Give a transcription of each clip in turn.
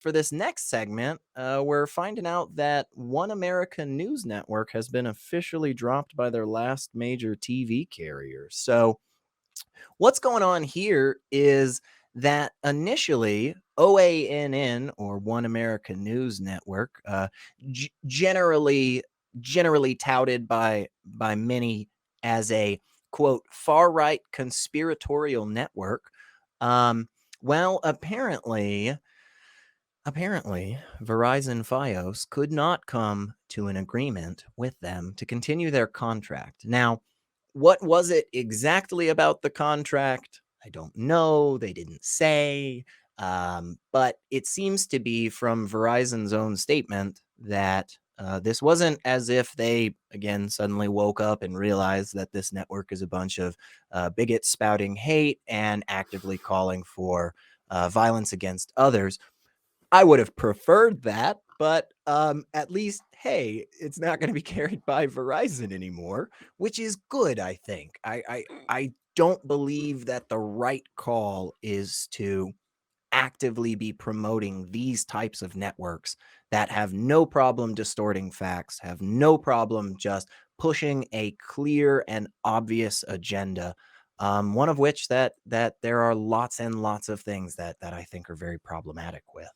for this next segment, we're finding out that One American News Network has been officially dropped by their last major TV carrier. So, what's going on here is that initially OANN, or One American News Network, generally touted by many as a quote far right conspiratorial network. Um, well, apparently, Verizon Fios could not come to an agreement with them to continue their contract. Now, what was it exactly about the contract? I don't know. They didn't say. But it seems to be from Verizon's own statement that this wasn't as if they, again, suddenly woke up and realized that this network is a bunch of bigots spouting hate and actively calling for violence against others. I would have preferred that, but at least, hey, it's not going to be carried by Verizon anymore, which is good. I think. I don't believe that the right call is to actively be promoting these types of networks that have no problem distorting facts, have no problem just pushing a clear and obvious agenda. One of which that there are lots and lots of things that I think are very problematic with.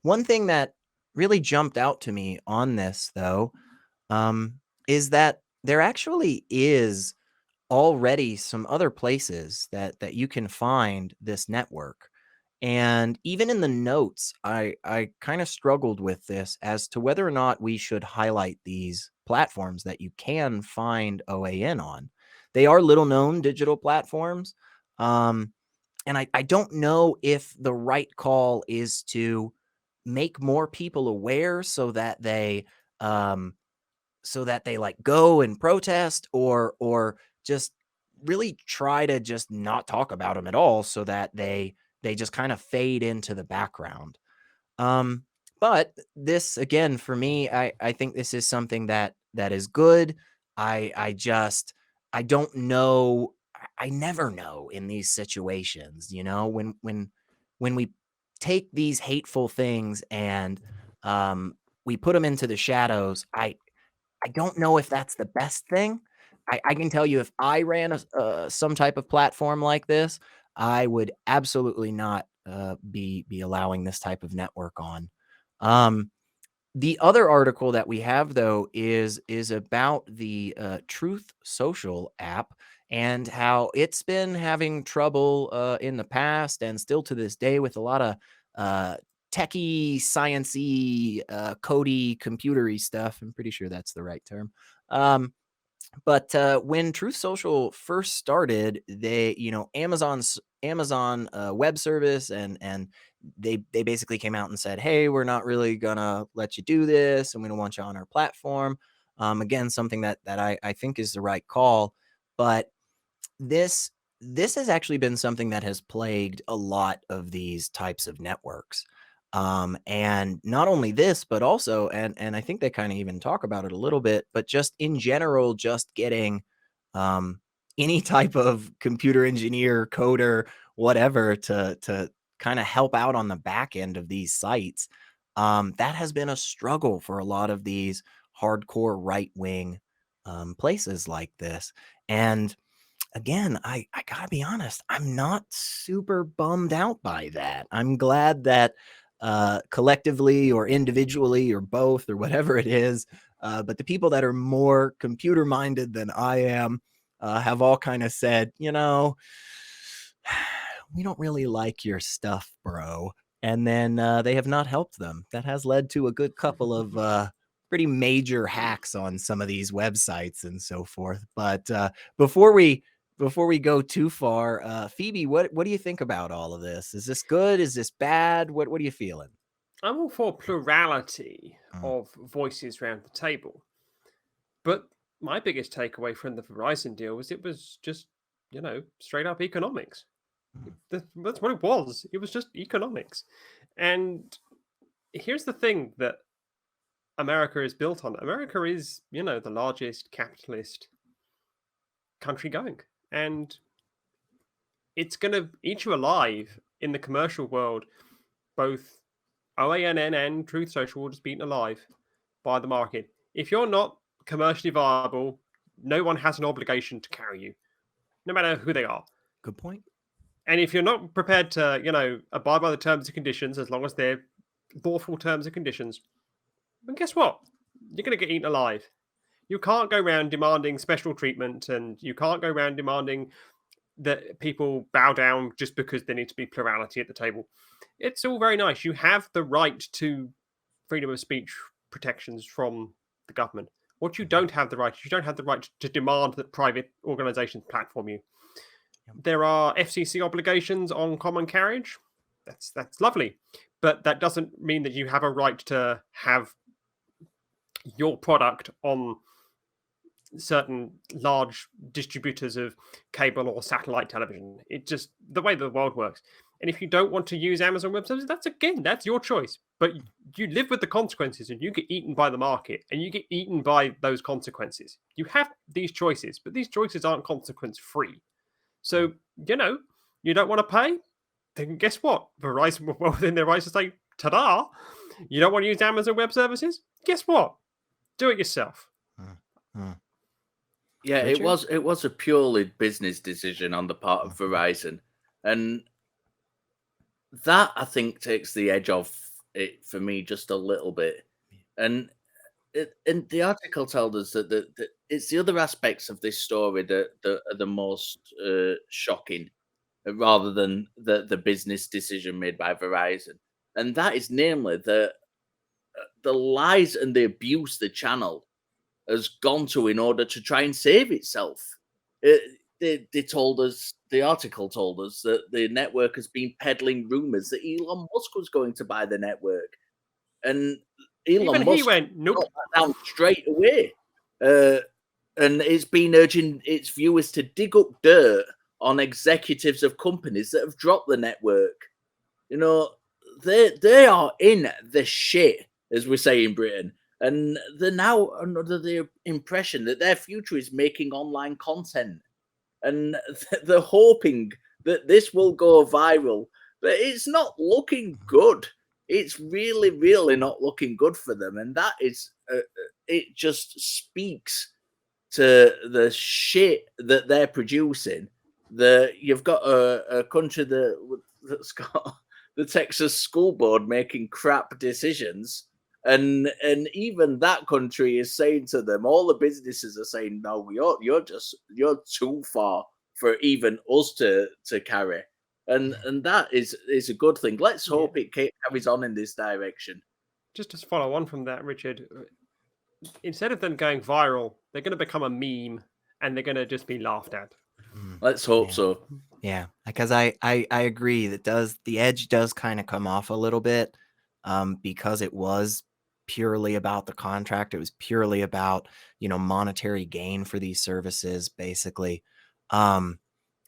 One thing that really jumped out to me on this, though, is that there actually is already some other places that you can find this network. And even in the notes, I kind of struggled with this as to whether or not we should highlight these platforms that you can find OAN on. They are little known digital platforms. Um, and I don't know if the right call is to make more people aware um so that they like go and protest, or just really try to just not talk about them at all so that they just kind of fade into the background. um but this, again, for me, I think this is something that is good. I don't know. I never know in these situations, when we take these hateful things and we put them into the shadows. I don't know if that's the best thing. I can tell you, if I ran some type of platform like this, I would absolutely not be allowing this type of network on. Um, the other article that we have, though, is about the Truth Social app and how it's been having trouble in the past and still to this day with a lot of uh, techie, sciency, codey, computery stuff. I'm pretty sure that's the right term. Um, but when Truth Social first started, Amazon web service, and they basically came out and said, "Hey, we're not really gonna let you do this, and we don't want you on our platform." Again, something that I think is the right call, but this this has actually been something that has plagued a lot of these types of networks. And not only this, but also, and I think they kind of even talk about it a little bit, but just in general, just getting um, any type of computer engineer, coder, whatever, to kind of help out on the back end of these sites. That has been a struggle for a lot of these hardcore right wing places like this. And again, I gotta be honest, I'm not super bummed out by that. I'm glad that collectively or individually or both or whatever it is, but the people that are more computer minded than I am have all kind of said, we don't really like your stuff, bro. And then they have not helped them. That has led to a good couple of pretty major hacks on some of these websites and so forth. But before we before we go too far, Phoebe, what do you think about all of this? Is this good? Is this bad? What are you feeling? I'm all for plurality Mm, of voices around the table. But my biggest takeaway from the Verizon deal was it was just, straight up economics. mm, That's what it was. It was just economics. And here's the thing that America is built on. America is, the largest capitalist country going. And it's going to eat you alive in the commercial world, both OANN, Truth Social, will just be eaten alive by the market. If you're not commercially viable, no one has an obligation to carry you, no matter who they are. Good point. And if you're not prepared to, abide by the terms and conditions, as long as they're lawful terms and conditions, then guess what? You're going to get eaten alive. You can't go around demanding special treatment, and you can't go around demanding that people bow down just because there needs to be plurality at the table. It's all very nice. You have the right to freedom of speech protections from the government. What you don't have the right, you don't have the right to demand that private organizations platform you. There are FCC obligations on common carriage. That's lovely, but that doesn't mean that you have a right to have your product on certain large distributors of cable or satellite television. It just the way the world works. And if you don't want to use Amazon Web Services, that's your choice. But you live with the consequences, and you get eaten by the market, and you get eaten by those consequences. You have these choices, but these choices aren't consequence free. So you don't want to pay. Then guess what? Verizon were well within their rights to say, "Ta-da! You don't want to use Amazon Web Services? Guess what? Do it yourself." Yeah, Richard? it was a purely business decision on the part of Verizon, and that I think takes the edge off it for me just a little bit. And the article told us that it's the other aspects of this story that are the most shocking, rather than the business decision made by Verizon, and that is namely the lies and the abuse the channel has gone to in order to try and save itself. They told us, the article told us, that the network has been peddling rumors that Elon Musk was going to buy the network, and Elon Even he Musk went, "Nope." shut that down straight away. And it's been urging its viewers to dig up dirt on executives of companies that have dropped the network. They are in the shit, as we say in Britain, and they're now under the impression that their future is making online content, and they're hoping that this will go viral, but it's not looking good. It's really, really not looking good for them, and that is it just speaks to the shit that they're producing. You've got a country that's got the Texas school board making crap decisions, and even that country is saying to them, all the businesses are saying, no, you're too far for even us to carry, and that is a good thing. Let's hope it carries on in this direction. Just to follow on from that, Richard, instead of them going viral, they're going to become a meme, and they're going to just be laughed at. Let's hope so. Yeah, because I agree that the edge does kind of come off a little bit, because it was purely about the contract. It was purely about monetary gain for these services, basically, and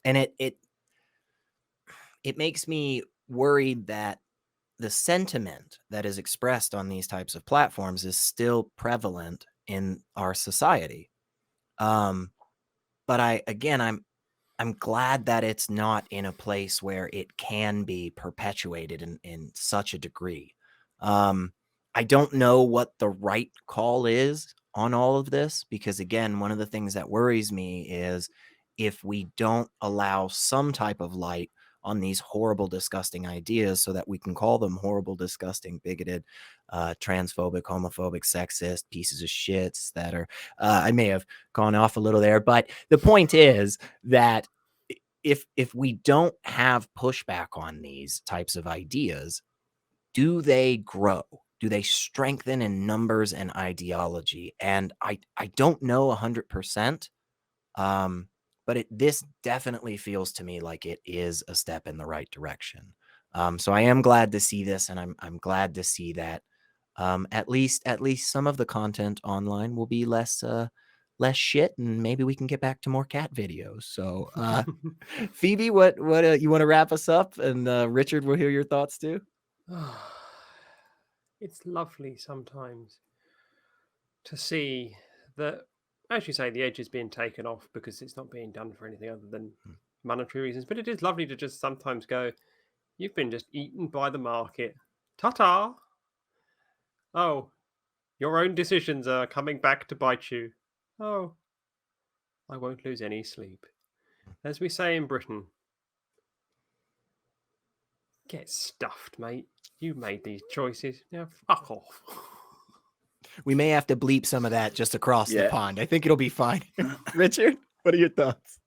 it makes me worried that the sentiment that is expressed on these types of platforms is still prevalent in our society. But I'm glad that it's not in a place where it can be perpetuated in such a degree. I don't know what the right call is on all of this, because again, one of the things that worries me is if we don't allow some type of light on these horrible, disgusting ideas so that we can call them horrible, disgusting, bigoted, transphobic, homophobic, sexist pieces of shits that are, I may have gone off a little there, but the point is that if we don't have pushback on these types of ideas, do they grow? Do they strengthen in numbers and ideology? And I don't know 100%. But this definitely feels to me like it is a step in the right direction. So I am glad to see this, and I'm glad to see that at least some of the content online will be less shit, and maybe we can get back to more cat videos. So Phoebe, what you want to wrap us up, and Richard, we'll hear your thoughts too. It's lovely sometimes to see that, as you say, the edge is being taken off because it's not being done for anything other than monetary reasons. But it is lovely to just sometimes go, you've been just eaten by the market. Ta-ta. Oh, your own decisions are coming back to bite you. Oh, I won't lose any sleep. As we say in Britain, get stuffed, mate. You made these choices. Now fuck off. We may have to bleep some of that just across the Yeah. pond. I think it'll be fine. Richard, what are your thoughts?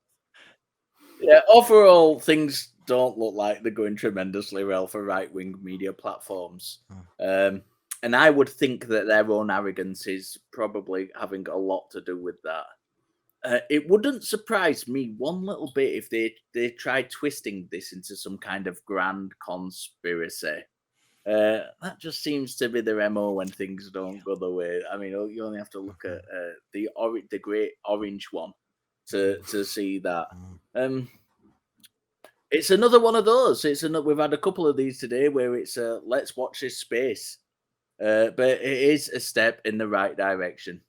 Yeah, overall, things don't look like they're going tremendously well for right-wing media platforms. And I would think that their own arrogance is probably having a lot to do with that. It wouldn't surprise me one little bit if they tried twisting this into some kind of grand conspiracy. That just seems to be their MO when things don't go the way. I mean, you only have to look at the great orange one to see that. It's another one of those. We've had a couple of these today where it's let's watch this space, but it is a step in the right direction.